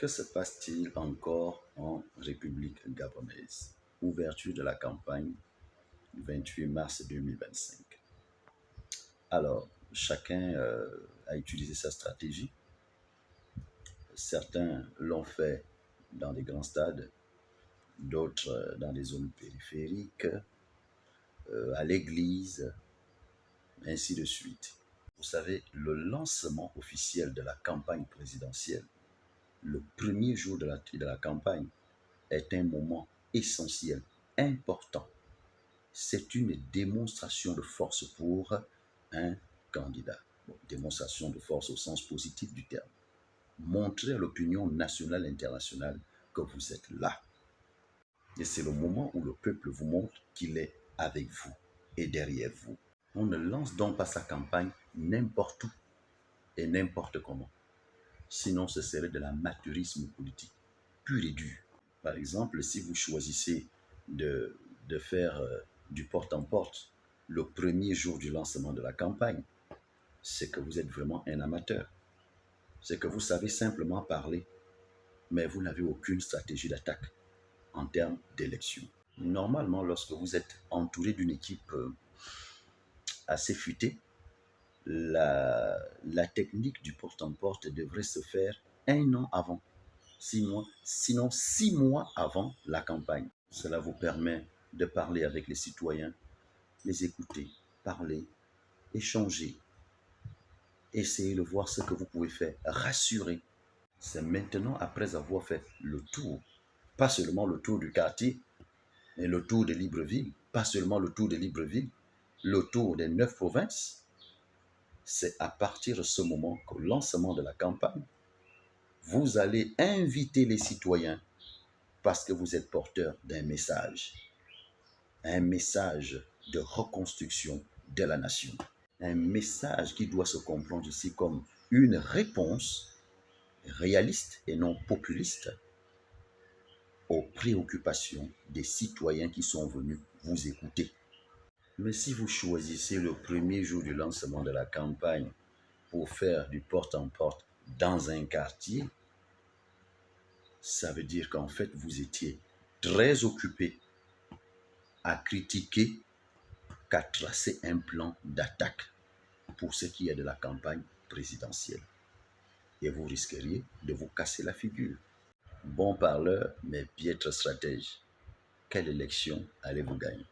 Que se passe-t-il encore en République gabonaise? Ouverture de la campagne 28 mars 2025. Alors, chacun a utilisé sa stratégie. Certains l'ont fait dans des grands stades, d'autres dans des zones périphériques, à l'église, ainsi de suite. Vous savez, le lancement officiel de la campagne présidentielle, le premier jour de la campagne, est un moment essentiel, important. C'est une démonstration de force pour un candidat. Bon, démonstration de force au sens positif du terme. Montrer à l'opinion nationale et internationale que vous êtes là. Et c'est le moment où le peuple vous montre qu'il est avec vous et derrière vous. On ne lance donc pas sa campagne n'importe où et n'importe comment. Sinon, ce serait de l'amateurisme politique pur et dur. Par exemple, si vous choisissez de faire du porte-en-porte le premier jour du lancement de la campagne, c'est que vous êtes vraiment un amateur. C'est que vous savez simplement parler, mais vous n'avez aucune stratégie d'attaque en termes d'élection. Normalement, lorsque vous êtes entouré d'une équipe assez futée, la technique du porte-en-porte devrait se faire 1 an avant, 6 mois, sinon 6 mois avant la campagne. Cela vous permet de parler avec les citoyens, les écouter, parler, échanger, essayer de voir ce que vous pouvez faire, rassurer. C'est maintenant, après avoir fait le tour, pas seulement le tour du quartier, mais le tour de Libreville, pas seulement le tour de Libreville, le tour des 9 provinces. C'est à partir de ce moment qu'au lancement de la campagne, vous allez inviter les citoyens parce que vous êtes porteur d'un message. Un message de reconstruction de la nation. Un message qui doit se comprendre ici comme une réponse réaliste et non populiste aux préoccupations des citoyens qui sont venus vous écouter. Mais si vous choisissez le premier jour du lancement de la campagne pour faire du porte-en-porte dans un quartier, ça veut dire qu'en fait, vous étiez très occupé à critiquer qu'à tracer un plan d'attaque pour ce qui est de la campagne présidentielle. Et vous risqueriez de vous casser la figure. Bon parleur, mais piètre stratège. Quelle élection allez-vous gagner?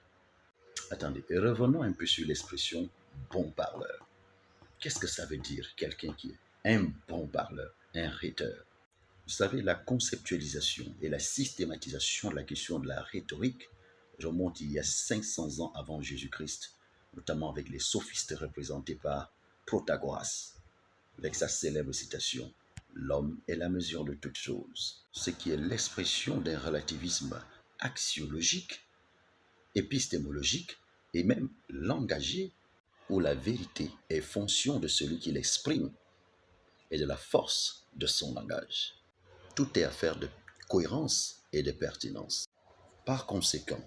Attendez, revenons un peu sur l'expression bon parleur. Qu'est-ce que ça veut dire, quelqu'un qui est un bon parleur, un rhéteur? Vous savez, la conceptualisation et la systématisation de la question de la rhétorique remonte il y a 500 ans avant Jésus-Christ, notamment avec les sophistes représentés par Protagoras, avec sa célèbre citation « L'homme est la mesure de toutes choses », ce qui est l'expression d'un relativisme axiologique, épistémologique et même langagier, où la vérité est fonction de celui qui l'exprime et de la force de son langage. Tout est affaire de cohérence et de pertinence. Par conséquent,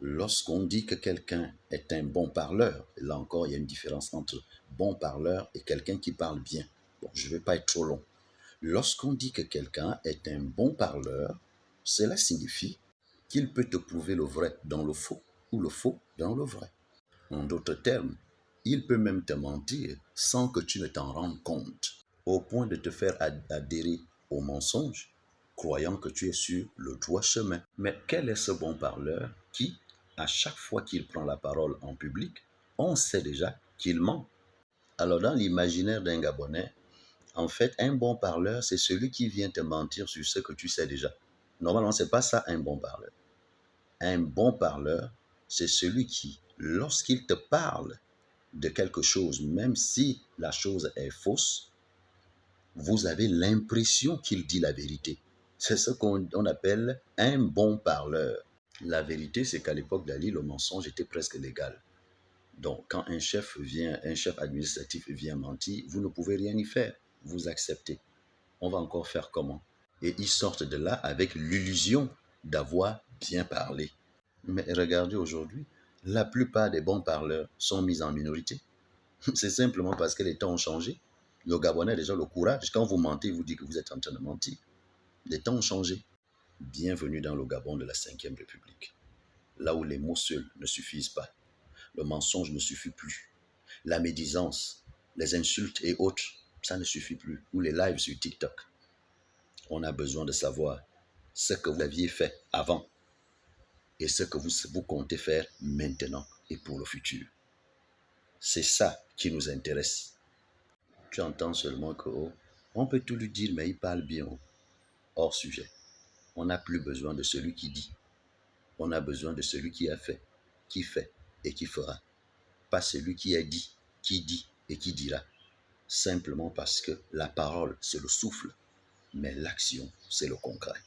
lorsqu'on dit que quelqu'un est un bon parleur, là encore, il y a une différence entre bon parleur et quelqu'un qui parle bien. Bon, je ne vais pas être trop long. Lorsqu'on dit que quelqu'un est un bon parleur, cela signifie qu'il peut te prouver le vrai dans le faux ou le faux dans le vrai. En d'autres termes, il peut même te mentir sans que tu ne t'en rendes compte, au point de te faire adhérer au mensonge, croyant que tu es sur le droit chemin. Mais quel est ce bon parleur qui, à chaque fois qu'il prend la parole en public, on sait déjà qu'il ment? Alors dans l'imaginaire d'un Gabonais, en fait, un bon parleur, c'est celui qui vient te mentir sur ce que tu sais déjà. Normalement, ce n'est pas ça un bon parleur. Un bon parleur, c'est celui qui, lorsqu'il te parle de quelque chose, même si la chose est fausse, vous avez l'impression qu'il dit la vérité. C'est ce qu'on appelle un bon parleur. La vérité, c'est qu'à l'époque d'Ali, le mensonge était presque légal. Donc, quand un chef administratif vient mentir, vous ne pouvez rien y faire. Vous acceptez. On va encore faire comment? Et ils sortent de là avec l'illusion d'avoir bien parlé. Mais regardez aujourd'hui, la plupart des bons parleurs sont mis en minorité. C'est simplement parce que les temps ont changé. Le Gabonais a déjà le courage. Quand vous mentez, vous dites que vous êtes en train de mentir. Les temps ont changé. Bienvenue dans le Gabon de la Ve République, là où les mots seuls ne suffisent pas. Le mensonge ne suffit plus. La médisance, les insultes et autres, ça ne suffit plus. Ou les lives sur TikTok. On a besoin de savoir ce que vous aviez fait avant et ce que vous comptez faire maintenant et pour le futur. C'est ça qui nous intéresse. Tu entends seulement que on peut tout lui dire, mais il parle bien. Hors sujet. On n'a plus besoin de celui qui dit. On a besoin de celui qui a fait et qui fera. Pas celui qui a dit et qui dira. Simplement parce que la parole, c'est le souffle, mais l'action, c'est le concret.